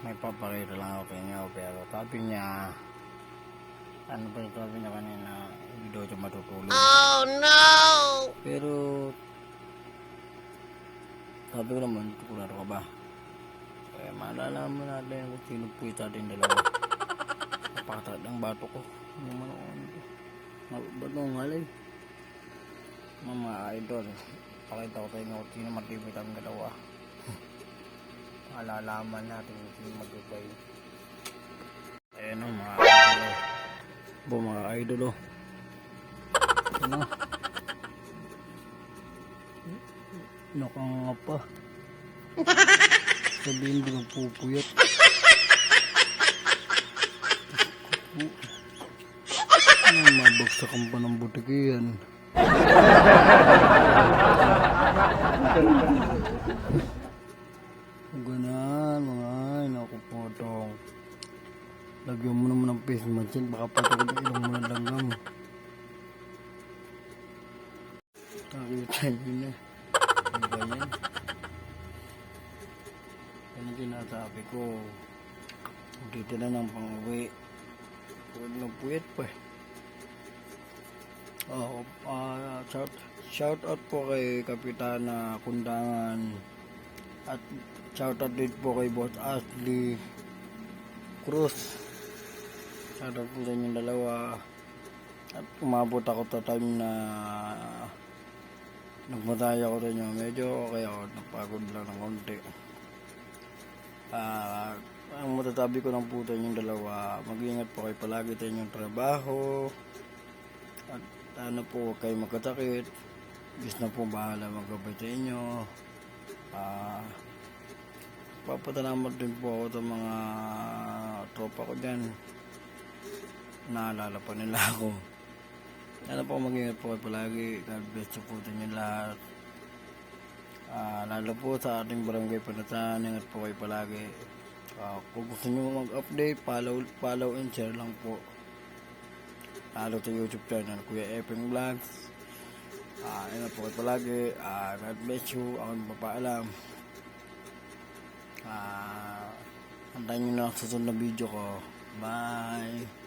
May papakita lang ako inyo, pero sabi niya, ano ba sabi niya kanina, hindi daw siya matutulog. Oh no! Pero sabi ko naman, tukularo ka ba? Kaya malalaman natin kung sino po yung ating dalawa. Napakatat ng bato ko. Ano man ako, ba't nung halay? Mga idol, pakita ko tayo kung sino matibit ang dalawa. Malalaman natin kung sino magkabay. Ayan o mga idol. Mga idol o. Ano? Nakanga pa. Sabihin ko ng pupuyat. Mabagsakan pa ng butikian. Ganan mga ay naku potong. Lagyan mo naman ng face mask yan, baka patagod ang ilong mo ng langgam. Nakita nyo na. Ano ba yan? Yan ang sinasabi ko. Dito na ng pang-uwi. Huwag na puwet pa eh. Shout out po kay Kapitana Kundangan. At shout out din po kay Boss Ashley Cruz. Shout out po sa inyong dalawa. At umabot ako sa time na nagmataya ako sa inyo. Medyo okay ako. Napagod lang ng konti. Ang matatabi ko lang po sa inyong dalawa, mag-ingat po kayo palagi sa inyong trabaho. At sana po huwag kayo magkasakit. Diyos na po bahala maggabay sa inyo. Papatalamat din po ako sa mga tropa ko dyan. Naalala pa nila ako. Sana po mag-ingat po kayo palagi. God bless you po sa inyo lahat. Lalo po sa ating barangay Panatan, ingat po kayo palagi. Kung gusto nyo mag-update, follow and share lang po. Lalo sa YouTube channel, Kuya Epeng Vlogs. Ingat po kayo palagi. God bless you. Ako magpapaalam. Antayin nyo na sa susunod na video ko. Bye!